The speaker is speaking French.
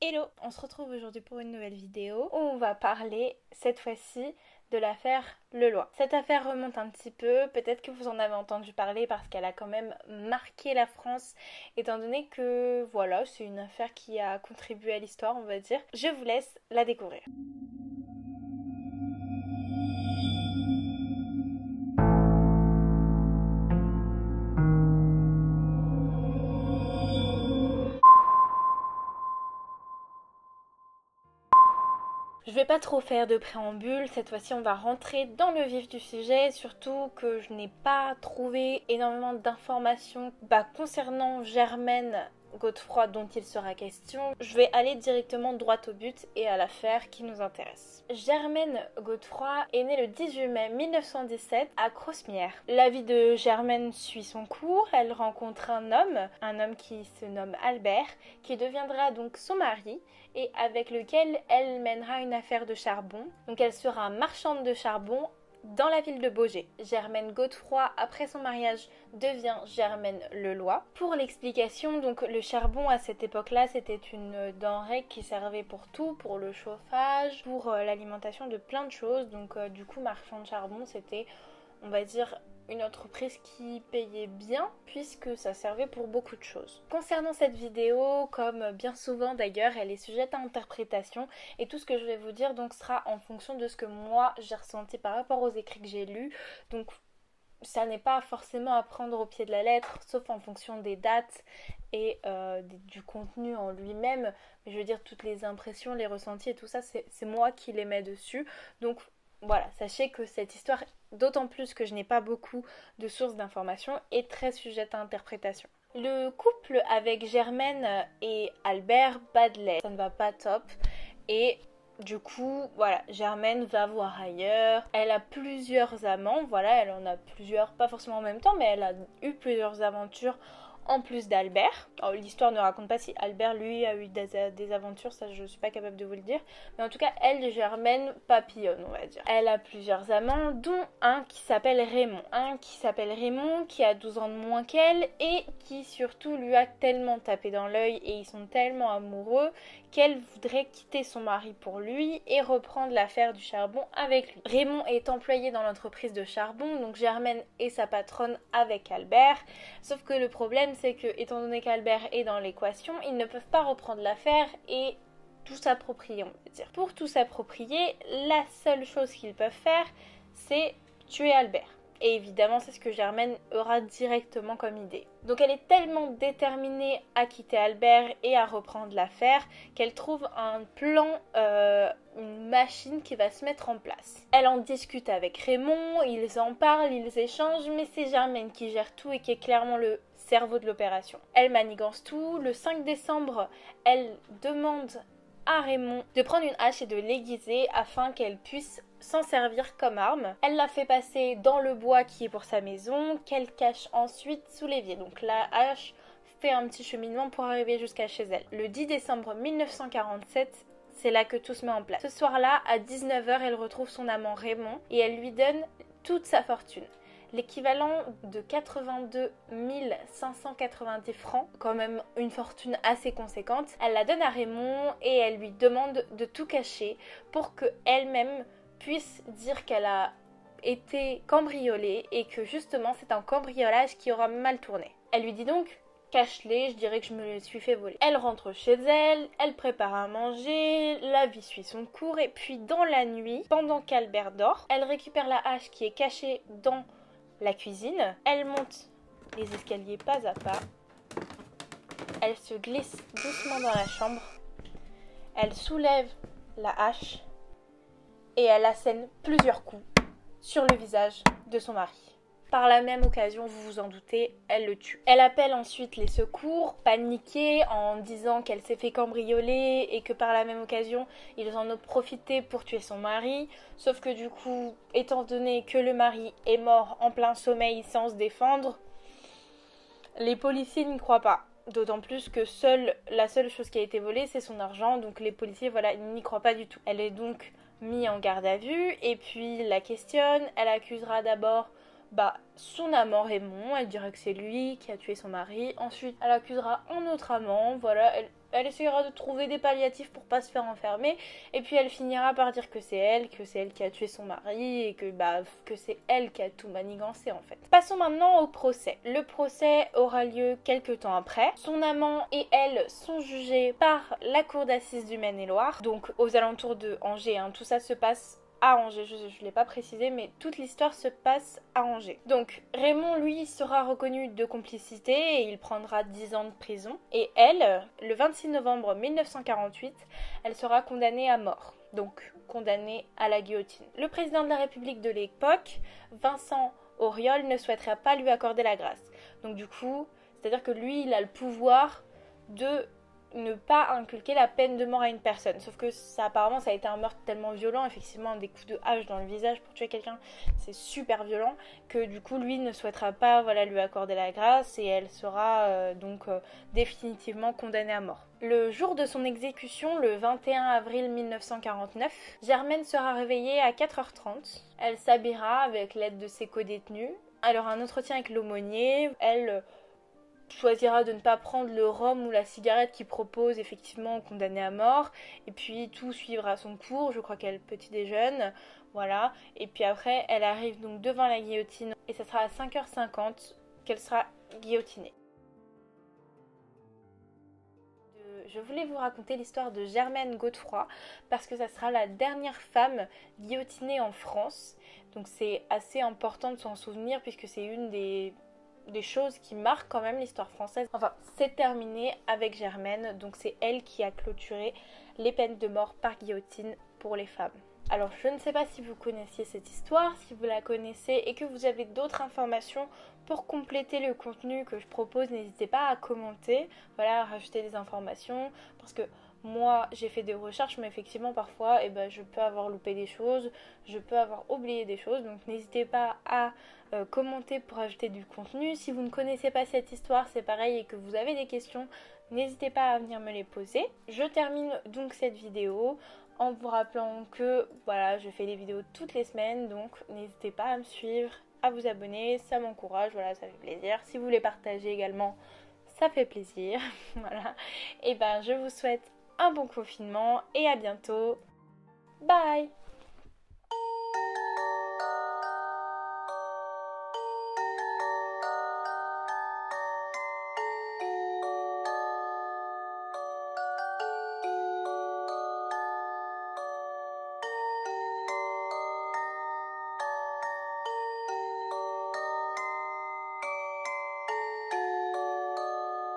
Hello, on se retrouve aujourd'hui pour une nouvelle vidéo où on va parler cette fois-ci de l'affaire Leloir. Cette affaire remonte un petit peu, peut-être que vous en avez entendu parler parce qu'elle a quand même marqué la France étant donné que voilà, c'est une affaire qui a contribué à l'histoire, on va dire. Je vous laisse la découvrir. Je vais pas trop faire de préambule, cette fois-ci on va rentrer dans le vif du sujet, surtout que je n'ai pas trouvé énormément d'informations concernant Germaine Godefroy dont il sera question. Je vais aller directement droit au but et à l'affaire qui nous intéresse. Germaine Godefroy est née le 18 mai 1917 à Crosmières. La vie de Germaine suit son cours, elle rencontre un homme qui se nomme Albert, qui deviendra donc son mari et avec lequel elle mènera une affaire de charbon. Donc elle sera marchande de charbon dans la ville de Baugé. Germaine Godefroy, après son mariage, devient Germaine Leloir. Pour l'explication, donc le charbon à cette époque-là, c'était une denrée qui servait pour tout, pour le chauffage, pour l'alimentation de plein de choses. Donc du coup, marchand de charbon, c'était, on va dire, une entreprise qui payait bien puisque ça servait pour beaucoup de choses. Concernant cette vidéo, comme bien souvent d'ailleurs, elle est sujette à interprétation et tout ce que je vais vous dire donc sera en fonction de ce que moi j'ai ressenti par rapport aux écrits que j'ai lus. Donc ça n'est pas forcément à prendre au pied de la lettre, sauf en fonction des dates et du contenu en lui-même. Mais je veux dire, toutes les impressions, les ressentis et tout ça, c'est moi qui les mets dessus. Donc voilà, sachez que cette histoire, d'autant plus que je n'ai pas beaucoup de sources d'informations, est très sujette à interprétation. Le couple avec Germaine et Albert bat de l'aile. Ça ne va pas top et du coup, voilà, Germaine va voir ailleurs. Elle a plusieurs amants, voilà, elle en a plusieurs, pas forcément en même temps, mais elle a eu plusieurs aventures en plus d'Albert. L'histoire ne raconte pas si Albert, lui, a eu des aventures, ça je suis pas capable de vous le dire. Mais en tout cas, elle, Germaine, papillonne, on va dire. Elle a plusieurs amants, dont un qui s'appelle Raymond. Un qui s'appelle Raymond, qui a 12 ans de moins qu'elle, et qui surtout lui a tellement tapé dans l'œil, et ils sont tellement amoureux, qu'elle voudrait quitter son mari pour lui et reprendre l'affaire du charbon avec lui. Raymond est employé dans l'entreprise de charbon, donc Germaine est sa patronne avec Albert. Sauf que le problème, c'est que, étant donné qu'Albert est dans l'équation, ils ne peuvent pas reprendre l'affaire et tout s'approprier, on va dire. Pour tout s'approprier, la seule chose qu'ils peuvent faire, c'est tuer Albert. Et évidemment, c'est ce que Germaine aura directement comme idée. Donc elle est tellement déterminée à quitter Albert et à reprendre l'affaire qu'elle trouve un plan, une machine qui va se mettre en place. Elle en discute avec Raymond, ils en parlent, ils échangent, mais c'est Germaine qui gère tout et qui est clairement le cerveau de l'opération. Elle manigance tout. Le 5 décembre, elle demande à Raymond de prendre une hache et de l'aiguiser afin qu'elle puisse s'en servir comme arme. Elle la fait passer dans le bois qui est pour sa maison, qu'elle cache ensuite sous l'évier. Donc la hache fait un petit cheminement pour arriver jusqu'à chez elle. Le 10 décembre 1947, c'est là que tout se met en place. Ce soir-là, à 19h, elle retrouve son amant Raymond et elle lui donne toute sa fortune. L'équivalent de 82 590 francs, quand même une fortune assez conséquente. Elle la donne à Raymond et elle lui demande de tout cacher pour qu'elle-même puisse dire qu'elle a été cambriolée et que justement c'est un cambriolage qui aura mal tourné. Elle lui dit donc: cache-les, je dirais que je me les suis fait voler. Elle rentre chez elle, elle prépare à manger, la vie suit son cours et puis dans la nuit, pendant qu'Albert dort, elle récupère la hache qui est cachée dans la cuisine, elle monte les escaliers pas à pas, elle se glisse doucement dans la chambre, elle soulève la hache et elle assène plusieurs coups sur le visage de son mari. Par la même occasion, vous vous en doutez, elle le tue. Elle appelle ensuite les secours, paniquée, en disant qu'elle s'est fait cambrioler et que par la même occasion, ils en ont profité pour tuer son mari. Sauf que du coup, étant donné que le mari est mort en plein sommeil sans se défendre, les policiers n'y croient pas. D'autant plus que la seule chose qui a été volée, c'est son argent. Donc les policiers, voilà, ils n'y croient pas du tout. Elle est donc mise en garde à vue et puis la questionne. Elle accusera d'abord son amant Raymond, elle dira que c'est lui qui a tué son mari. Ensuite, elle accusera un autre amant, voilà, elle essaiera de trouver des palliatifs pour pas se faire enfermer, et puis elle finira par dire que c'est elle qui a tué son mari, et que c'est elle qui a tout manigancé en fait. Passons maintenant au procès. Le procès aura lieu quelques temps après. Son amant et elle sont jugés par la cour d'assises du Maine-et-Loire, donc aux alentours de Angers, hein. Tout ça se passe à Angers, je ne l'ai pas précisé, mais toute l'histoire se passe à Angers. Donc Raymond, lui, sera reconnu de complicité et il prendra 10 ans de prison. Et elle, le 26 novembre 1948, elle sera condamnée à mort, donc condamnée à la guillotine. Le président de la République de l'époque, Vincent Auriol, ne souhaiterait pas lui accorder la grâce. Donc du coup, c'est-à-dire que lui, il a le pouvoir de ne pas inculquer la peine de mort à une personne. Sauf que apparemment ça a été un meurtre tellement violent, effectivement des coups de hache dans le visage pour tuer quelqu'un, c'est super violent, que du coup lui ne souhaitera pas lui accorder la grâce et elle sera définitivement condamnée à mort. Le jour de son exécution, le 21 avril 1949, Germaine sera réveillée à 4h30. Elle s'habillera avec l'aide de ses codétenus. Elle aura un entretien avec l'aumônier. Elle choisira de ne pas prendre le rhum ou la cigarette qu'il propose effectivement au condamné à mort, et puis tout suivra son cours. Je crois qu'elle petit déjeune, voilà, et puis après elle arrive donc devant la guillotine et ça sera à 5h50 qu'elle sera guillotinée. Je voulais vous raconter l'histoire de Germaine Godefroy parce que ça sera la dernière femme guillotinée en France, donc c'est assez important de s'en souvenir puisque c'est une des choses qui marquent quand même l'histoire française. Enfin, c'est terminé avec Germaine, donc c'est elle qui a clôturé les peines de mort par guillotine pour les femmes. Alors, je ne sais pas si vous connaissiez cette histoire, si vous la connaissez et que vous avez d'autres informations pour compléter le contenu que je propose, n'hésitez pas à commenter, voilà, à rajouter des informations, parce que moi, j'ai fait des recherches, mais effectivement, parfois, je peux avoir loupé des choses, je peux avoir oublié des choses, donc n'hésitez pas à commenter pour ajouter du contenu. Si vous ne connaissez pas cette histoire, c'est pareil, et que vous avez des questions, n'hésitez pas à venir me les poser. Je termine donc cette vidéo en vous rappelant que, voilà, je fais des vidéos toutes les semaines, donc n'hésitez pas à me suivre, à vous abonner, ça m'encourage, voilà, ça fait plaisir. Si vous voulez partager également, ça fait plaisir, voilà. Et je vous souhaite un bon confinement et à bientôt. Bye!